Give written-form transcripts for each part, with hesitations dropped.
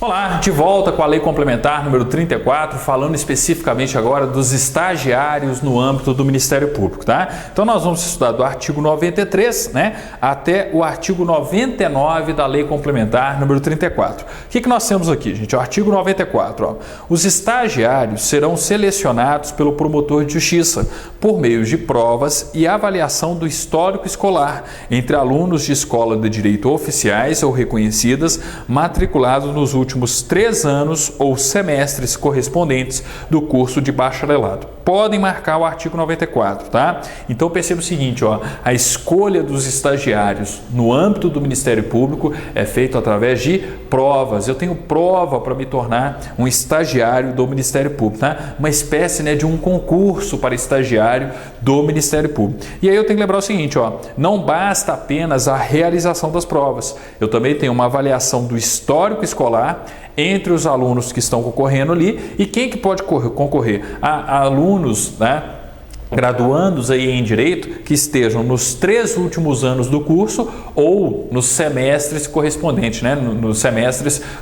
Olá, de volta com a Lei Complementar número 34, falando especificamente agora dos estagiários no âmbito do Ministério Público, tá? Então nós vamos estudar do artigo 93, né, até o artigo 99 da Lei Complementar número 34. O que nós temos aqui, gente? O artigo 94, ó. Os estagiários serão selecionados pelo promotor de justiça por meio de provas e avaliação do histórico escolar entre alunos de escola de direito oficiais ou reconhecidas matriculados nos últimos 3 anos ou semestres correspondentes do curso de bacharelado. Podem marcar o artigo 94, tá? Então perceba o seguinte, ó, a escolha dos estagiários no âmbito do Ministério Público é feita através de provas. Eu tenho prova para me tornar um estagiário do Ministério Público, tá? Uma espécie, né, de um concurso para estagiário do Ministério Público. E aí eu tenho que lembrar o seguinte, ó, não basta apenas a realização das provas. Eu também tenho uma avaliação do histórico escolar entre os alunos que estão concorrendo ali. E quem que pode concorrer? Alunos, né, graduandos aí em Direito que estejam nos 3 últimos anos do curso ou nos semestres correspondentes, né?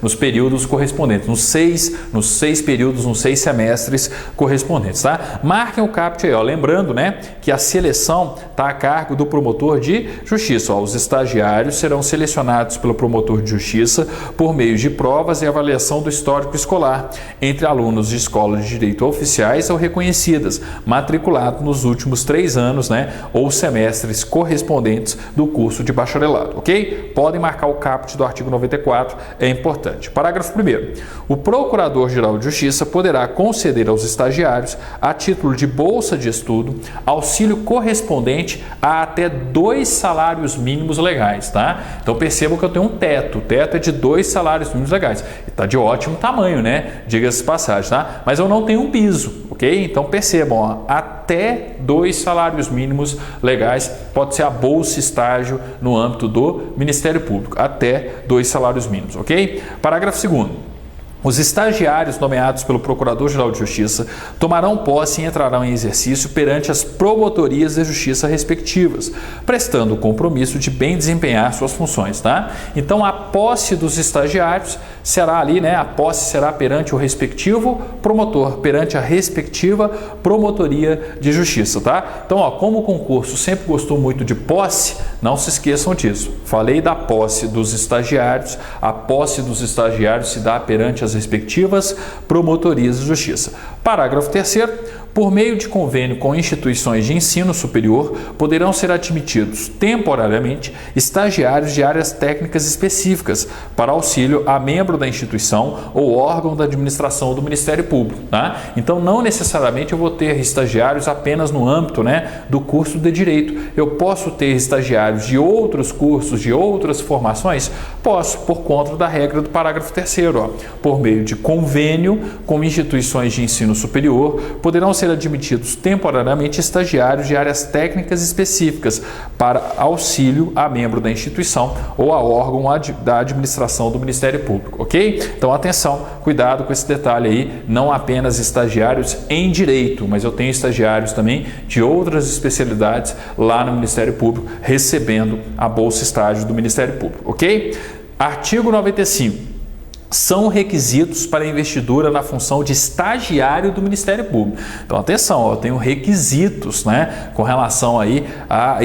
Nos períodos correspondentes, nos 6 períodos, nos 6 semestres correspondentes, tá? Marquem o caput aí, ó, lembrando, né, que a seleção está a cargo do promotor de justiça, ó. Os estagiários serão selecionados pelo promotor de justiça por meio de provas e avaliação do histórico escolar entre alunos de escolas de direito oficiais ou reconhecidas, matriculados nos últimos 3 anos, né, ou semestres correspondentes do curso de bacharelado, ok? Podem marcar o caput do artigo 94, é importante. Parágrafo 1º. O Procurador-Geral de Justiça poderá conceder aos estagiários, a título de bolsa de estudo, auxílio correspondente a até 2 salários mínimos legais, tá? Então percebam que eu tenho um teto, o teto é de 2 salários mínimos legais, e tá de ótimo tamanho, né? Diga-se de passagem, tá? Mas eu não tenho um piso, ok? Então percebam, ó, até 2 salários mínimos legais, pode ser a bolsa estágio no âmbito do Ministério Público, até 2 salários mínimos, ok? Parágrafo 2º. Os estagiários nomeados pelo Procurador-Geral de Justiça tomarão posse e entrarão em exercício perante as promotorias de justiça respectivas, prestando o compromisso de bem desempenhar suas funções, tá? Então, a posse dos estagiários será ali, né? A posse será perante o respectivo promotor, perante a respectiva promotoria de justiça, tá? Então, ó, como o concurso sempre gostou muito de posse, não se esqueçam disso. Falei da posse dos estagiários, a posse dos estagiários se dá perante as respectivas promotorias de justiça. Parágrafo 3º. Por meio de convênio com instituições de ensino superior, poderão ser admitidos temporariamente estagiários de áreas técnicas específicas para auxílio a membro da instituição ou órgão da administração do Ministério Público, tá? Então, não necessariamente eu vou ter estagiários apenas no âmbito, né, do curso de Direito. Eu posso ter estagiários de outros cursos, de outras formações? Posso, por conta da regra do parágrafo 3º, ó. Por meio de convênio com instituições de ensino superior, poderão ser admitidos temporariamente estagiários de áreas técnicas específicas para auxílio a membro da instituição ou a órgão da administração do Ministério Público, ok? Então, atenção, cuidado com esse detalhe aí, não apenas estagiários em Direito, mas eu tenho estagiários também de outras especialidades lá no Ministério Público recebendo a bolsa estágio do Ministério Público, ok? Artigo 95. São requisitos para investidura na função de estagiário do Ministério Público. Então, atenção, ó, eu tenho requisitos, né, com relação aí a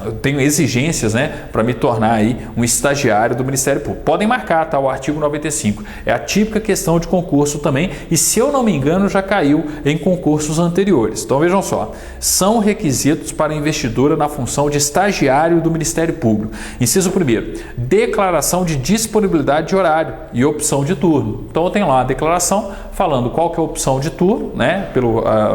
eu tenho exigências, né, para me tornar aí um estagiário do Ministério Público. Podem marcar, tá? O artigo 95. É a típica questão de concurso também e, se eu não me engano, já caiu em concursos anteriores. Então, vejam só. São requisitos para investidura na função de estagiário do Ministério Público. Inciso 1º. Declaração de disponibilidade de horário e opção de turno. Então eu tenho lá a declaração falando qual que é a opção de turno, né,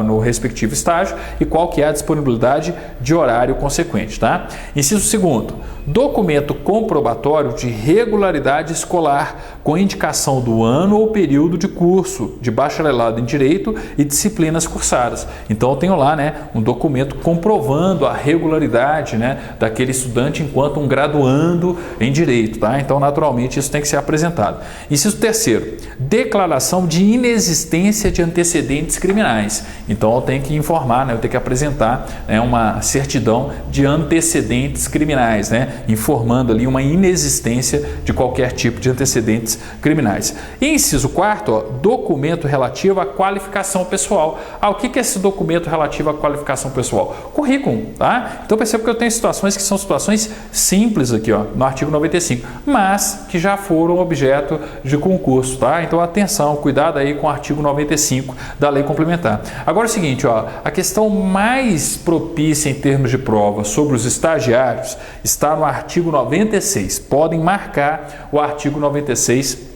no respectivo estágio e qual que é a disponibilidade de horário consequente, tá? Inciso 2º, documento comprobatório de regularidade escolar com indicação do ano ou período de curso de bacharelado em Direito e disciplinas cursadas. Então eu tenho lá, né, um documento comprovando a regularidade, né, daquele estudante enquanto um graduando em Direito, tá? Então naturalmente isso tem que ser apresentado. Inciso terceiro, declaração de inexistência de antecedentes criminais. Então eu tenho que informar, né, eu tenho que apresentar, né, uma certidão de antecedentes criminais, né, informando ali uma inexistência de qualquer tipo de antecedentes criminais. E inciso quarto, ó, documento relativo à qualificação pessoal. O que é esse documento relativo à qualificação pessoal? Currículo, tá? Então perceba que eu tenho situações que são situações simples aqui, ó, no artigo 95, mas que já foram objeto de concurso, tá? Então atenção, cuidado aí com o artigo 95 da lei complementar. Agora é o seguinte, ó, a questão mais propícia em termos de prova sobre os estagiários está no artigo 96. Podem marcar o artigo 96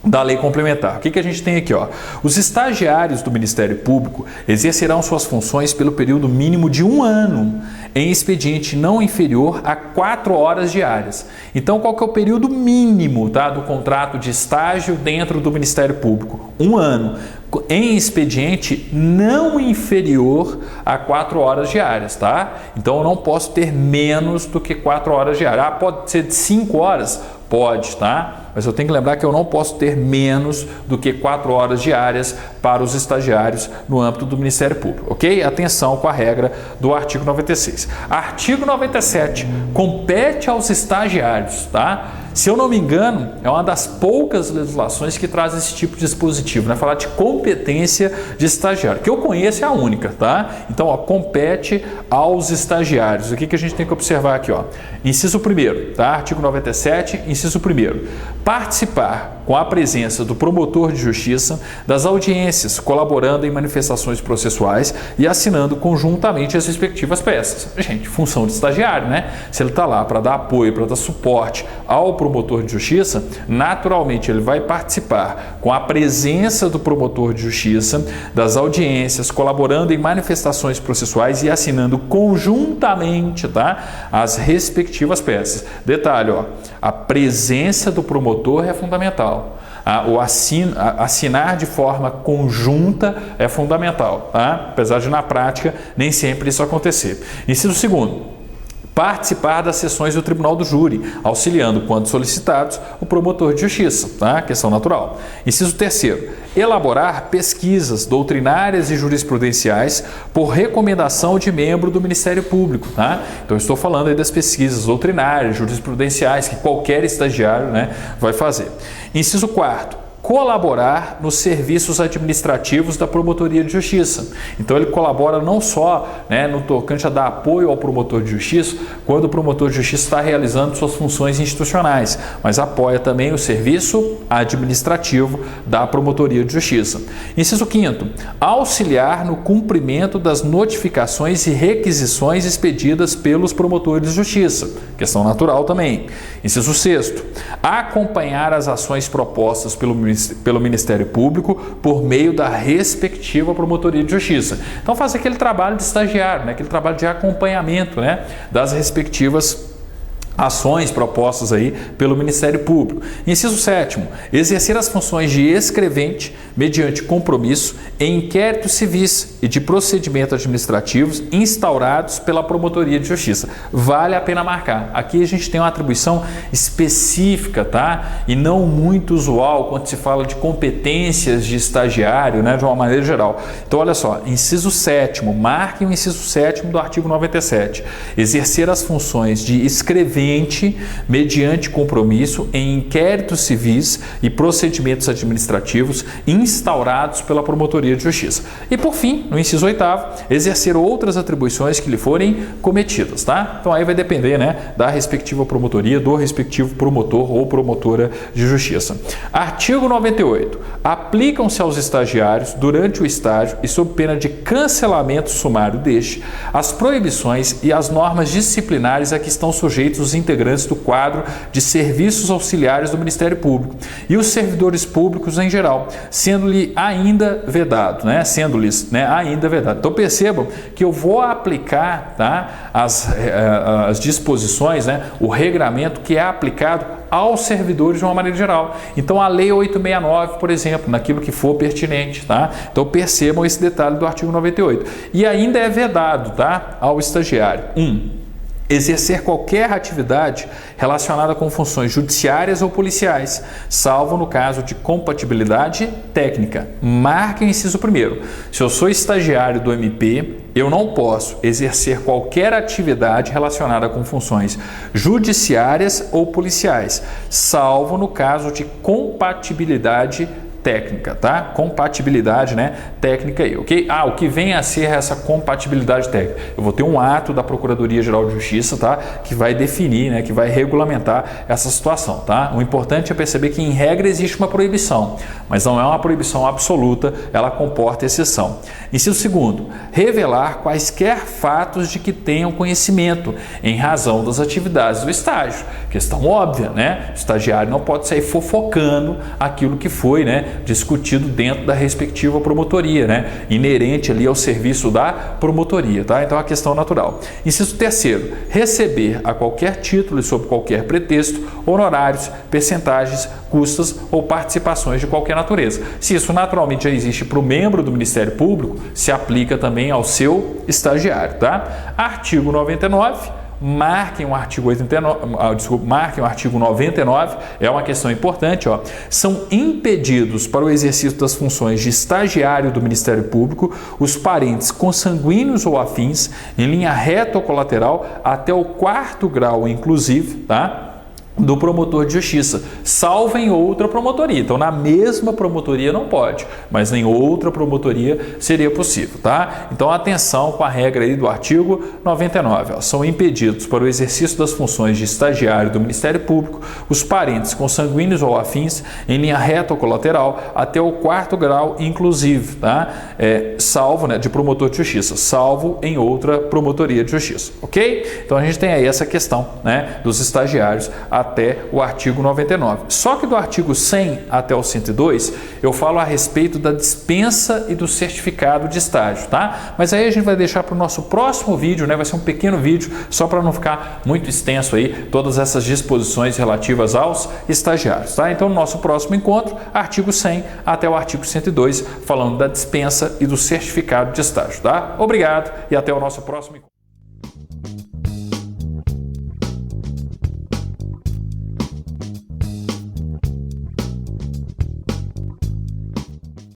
da lei complementar. O que a gente tem aqui? Ó? Os estagiários do Ministério Público exercerão suas funções pelo período mínimo de 1 ano, em expediente não inferior a 4 horas diárias. Então, qual que é o período mínimo, tá, do contrato de estágio dentro do Ministério Público? 1 ano. Em expediente não inferior a 4 horas diárias, tá? Então, eu não posso ter menos do que 4 horas diárias. Pode ser de 5 horas? Pode, tá? Mas eu tenho que lembrar que eu não posso ter menos do que 4 horas diárias para os estagiários no âmbito do Ministério Público, ok? Atenção com a regra do artigo 96. Artigo 97, compete aos estagiários, tá? Se eu não me engano, é uma das poucas legislações que traz esse tipo de dispositivo, né? Falar de competência de estagiário, que eu conheço é a única, tá? Então, ó, compete aos estagiários. O que a gente tem que observar aqui, ó? Inciso 1º, tá? Artigo 97, inciso 1º. Participar com a presença do promotor de justiça das audiências, colaborando em manifestações processuais e assinando conjuntamente as respectivas peças. Gente, função de estagiário, né? Se ele está lá para dar apoio, para dar suporte ao promotor de justiça, naturalmente ele vai participar com a presença do promotor de justiça das audiências, colaborando em manifestações processuais e assinando conjuntamente, tá, as respectivas peças. Detalhe, ó, a presença do promotor é fundamental. O assinar de forma conjunta é fundamental, tá? Apesar de na prática nem sempre isso acontecer. Inciso 2º. Participar das sessões do Tribunal do Júri, auxiliando, quando solicitados, o promotor de justiça, tá? Questão natural. Inciso 3º. Elaborar pesquisas doutrinárias e jurisprudenciais por recomendação de membro do Ministério Público, tá? Então, estou falando aí das pesquisas doutrinárias, jurisprudenciais, que qualquer estagiário, né, vai fazer. Inciso 4º. Colaborar nos serviços administrativos da Promotoria de Justiça. Então ele colabora não só, né, no tocante a dar apoio ao promotor de justiça, quando o promotor de justiça está realizando suas funções institucionais, mas apoia também o serviço administrativo da Promotoria de Justiça. Inciso 5º, auxiliar no cumprimento das notificações e requisições expedidas pelos promotores de justiça. Questão natural também. Inciso 6º, acompanhar as ações propostas pelo Ministério Público por meio da respectiva Promotoria de Justiça. Então faz aquele trabalho de estagiário, né? Aquele trabalho de acompanhamento, né, das respectivas ações propostas aí pelo Ministério Público. Inciso 7º, exercer as funções de escrevente mediante compromisso em inquéritos civis e de procedimentos administrativos instaurados pela Promotoria de Justiça. Vale a pena marcar. Aqui a gente tem uma atribuição específica, tá? E não muito usual quando se fala de competências de estagiário, né, de uma maneira geral. Então, olha só, inciso 7º, marquem o inciso 7º do artigo 97. Exercer as funções de escrevente mediante compromisso em inquéritos civis e procedimentos administrativos instaurados pela Promotoria de Justiça. E por fim, no inciso 8º, exercer outras atribuições que lhe forem cometidas, tá? Então aí vai depender, né, da respectiva promotoria, do respectivo promotor ou promotora de justiça. Artigo 98. Aplicam-se aos estagiários, durante o estágio e sob pena de cancelamento sumário deste, as proibições e as normas disciplinares a que estão sujeitos os integrantes do quadro de serviços auxiliares do Ministério Público e os servidores públicos em geral, sendo-lhe ainda vedado, né? Sendo-lhes, né, ainda vedado. Então percebam que eu vou aplicar, tá, as disposições, né, o regramento que é aplicado aos servidores de uma maneira geral. Então a Lei 869, por exemplo, naquilo que for pertinente, tá? Então percebam esse detalhe do artigo 98. E ainda é vedado, tá, ao estagiário. exercer qualquer atividade relacionada com funções judiciárias ou policiais, salvo no caso de compatibilidade técnica. Marque o inciso 1º. Se eu sou estagiário do MP, eu não posso exercer qualquer atividade relacionada com funções judiciárias ou policiais, salvo no caso de compatibilidade técnica, tá? Compatibilidade, né, técnica aí, ok? O que vem a ser essa compatibilidade técnica? Eu vou ter um ato da Procuradoria-Geral de Justiça, tá? Que vai definir, né, que vai regulamentar essa situação, tá? O importante é perceber que, em regra, existe uma proibição, mas não é uma proibição absoluta, ela comporta exceção. Inciso 2º, revelar quaisquer fatos de que tenham conhecimento em razão das atividades do estágio. Questão óbvia, né? O estagiário não pode sair fofocando aquilo que foi, né, discutido dentro da respectiva promotoria, né, inerente ali ao serviço da promotoria, tá? Então, a questão natural. Inciso 3º, receber a qualquer título e sob qualquer pretexto honorários, percentagens, custas ou participações de qualquer natureza. Se isso naturalmente já existe para o membro do Ministério Público, se aplica também ao seu estagiário, tá? Artigo 99. Marquem o artigo 99, é uma questão importante, ó. São impedidos para o exercício das funções de estagiário do Ministério Público os parentes consanguíneos ou afins em linha reta ou colateral até o 4º grau, inclusive, tá? Do promotor de justiça, salvo em outra promotoria. Então, na mesma promotoria não pode, mas em outra promotoria seria possível, tá? Então, atenção com a regra aí do artigo 99. Ó. São impedidos para o exercício das funções de estagiário do Ministério Público os parentes consanguíneos ou afins em linha reta ou colateral até o 4º grau, inclusive, tá? Salvo, né, de promotor de justiça, salvo em outra promotoria de justiça, ok? Então, a gente tem aí essa questão, né, dos estagiários até o artigo 99. Só que do artigo 100 até o 102, eu falo a respeito da dispensa e do certificado de estágio, tá? Mas aí a gente vai deixar para o nosso próximo vídeo, né? Vai ser um pequeno vídeo, só para não ficar muito extenso aí, todas essas disposições relativas aos estagiários, tá? Então, no nosso próximo encontro, artigo 100 até o artigo 102, falando da dispensa e do certificado de estágio, tá? Obrigado e até o nosso próximo encontro.